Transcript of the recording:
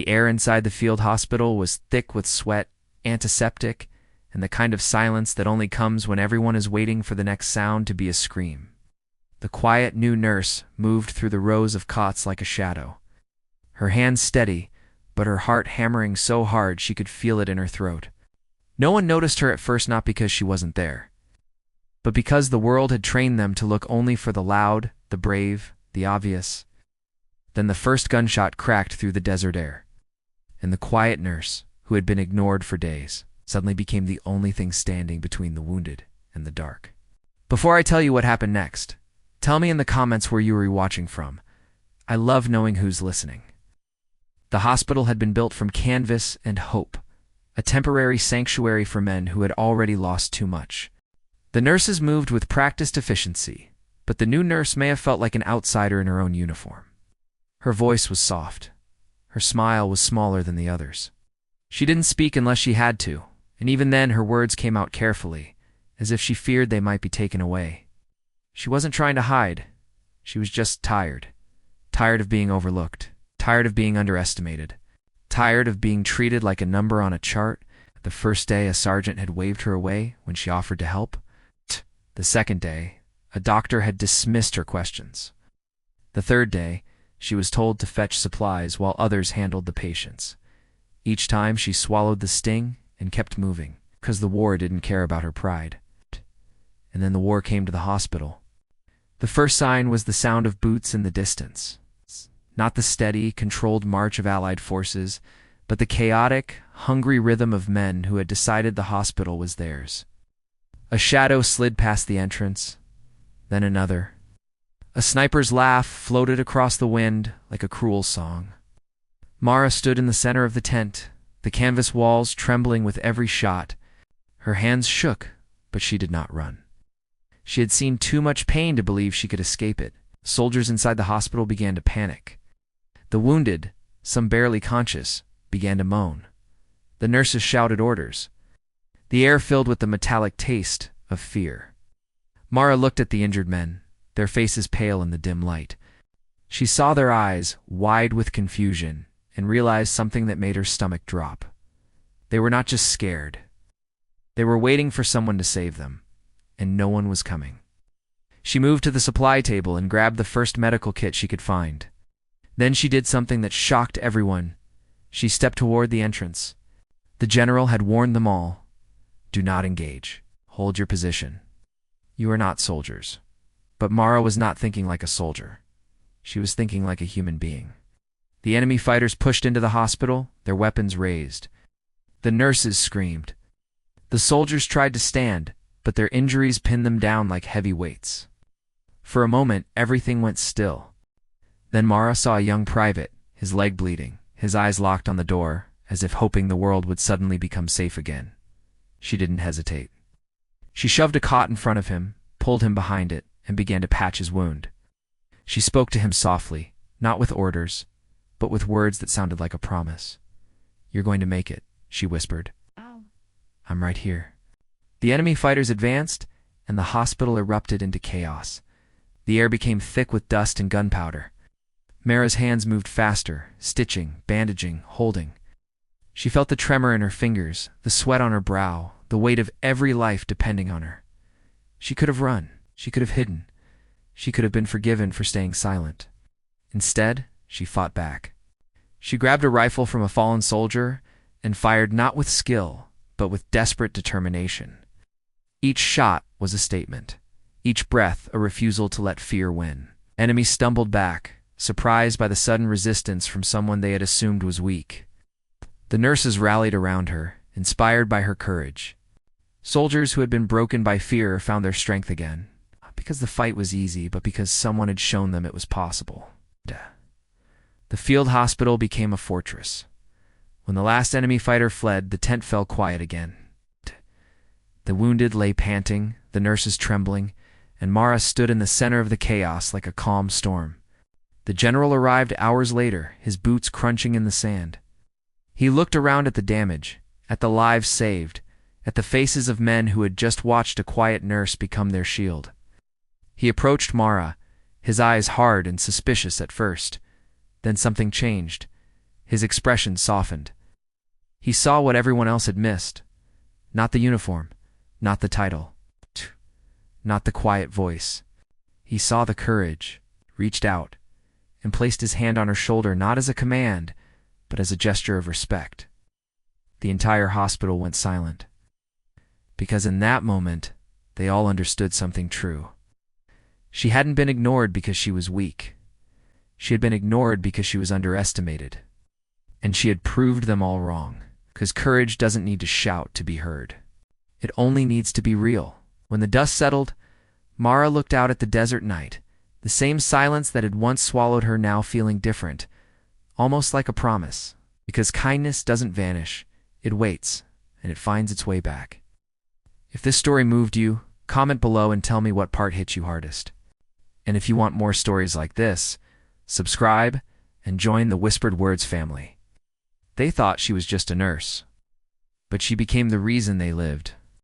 The air inside the field hospital was thick with sweat, antiseptic, and the kind of silence that only comes when everyone is waiting for the next sound to be a scream. The quiet new nurse moved through the rows of cots like a shadow. Her hands steady, but her heart hammering so hard she could feel it in her throat. No one noticed her at first, not because she wasn't there, but because the world had trained them to look only for the loud, the brave, the obvious. Then the first gunshot cracked through the desert air, and the quiet nurse, who had been ignored for days, suddenly became the only thing standing between the wounded and the dark. Before I tell you what happened next, tell me in the comments where you were watching from. I love knowing who's listening. The hospital had been built from canvas and hope, a temporary sanctuary for men who had already lost too much. The nurses moved with practiced efficiency, but the new nurse may have felt like an outsider in her own uniform. Her voice was soft. Her smile was smaller than the others. She didn't speak unless she had to, and even then her words came out carefully, as if she feared they might be taken away. She wasn't trying to hide. She was just tired. Tired of being overlooked. Tired of being underestimated. Tired of being treated like a number on a chart. The first day a sergeant had waved her away when she offered to help. The second day, a doctor had dismissed her questions. The third day, she was told to fetch supplies while others handled the patients. Each time she swallowed the sting and kept moving, because the war didn't care about her pride. And then the war came to the hospital. The first sign was the sound of boots in the distance. Not the steady, controlled march of Allied forces, but the chaotic, hungry rhythm of men who had decided the hospital was theirs. A shadow slid past the entrance, then another. A sniper's laugh floated across the wind like a cruel song. Mara stood in the center of the tent, the canvas walls trembling with every shot. Her hands shook, but she did not run. She had seen too much pain to believe she could escape it. Soldiers inside the hospital began to panic. The wounded, some barely conscious, began to moan. The nurses shouted orders. The air filled with the metallic taste of fear. Mara looked at the injured men, their faces pale in the dim light. She saw their eyes, wide with confusion, and realized something that made her stomach drop. They were not just scared. They were waiting for someone to save them, and no one was coming. She moved to the supply table and grabbed the first medical kit she could find. Then she did something that shocked everyone. She stepped toward the entrance. The general had warned them all. Do not engage. Hold your position. You are not soldiers. But Mara was not thinking like a soldier. She was thinking like a human being. The enemy fighters pushed into the hospital, their weapons raised. The nurses screamed. The soldiers tried to stand, but their injuries pinned them down like heavy weights. For a moment, everything went still. Then Mara saw a young private, his leg bleeding, his eyes locked on the door, as if hoping the world would suddenly become safe again. She didn't hesitate. She shoved a cot in front of him, pulled him behind it, and began to patch his wound. She spoke to him softly, not with orders, but with words that sounded like a promise. You're going to make it, she whispered. Ow. I'm right here. The enemy fighters advanced, and the hospital erupted into chaos. The air became thick with dust and gunpowder. Mara's hands moved faster, stitching, bandaging, holding. She felt the tremor in her fingers, the sweat on her brow, the weight of every life depending on her. She could have run. She could have hidden. She could have been forgiven for staying silent. Instead, she fought back. She grabbed a rifle from a fallen soldier and fired not with skill, but with desperate determination. Each shot was a statement. Each breath a refusal to let fear win. Enemies stumbled back, surprised by the sudden resistance from someone they had assumed was weak. The nurses rallied around her, inspired by her courage. Soldiers who had been broken by fear found their strength again, not because the fight was easy, but because someone had shown them it was possible. The field hospital became a fortress. When the last enemy fighter fled, the tent fell quiet again. The wounded lay panting, the nurses trembling, and Mara stood in the center of the chaos like a calm storm. The general arrived hours later, his boots crunching in the sand. He looked around at the damage, at the lives saved, at the faces of men who had just watched a quiet nurse become their shield. He approached Mara, his eyes hard and suspicious at first. Then something changed. His expression softened. He saw what everyone else had missed. Not the uniform, not the title, not the quiet voice. He saw the courage, reached out, and placed his hand on her shoulder not as a command, but as a gesture of respect. The entire hospital went silent, because in that moment, they all understood something true. She hadn't been ignored because she was weak. She had been ignored because she was underestimated. And she had proved them all wrong, because courage doesn't need to shout to be heard. It only needs to be real. When the dust settled, Mara looked out at the desert night, the same silence that had once swallowed her now feeling different, almost like a promise, because kindness doesn't vanish, it waits, and it finds its way back. If this story moved you, comment below and tell me what part hit you hardest. And if you want more stories like this, subscribe and join the Whispered Words family. They thought she was just a nurse, but she became the reason they lived.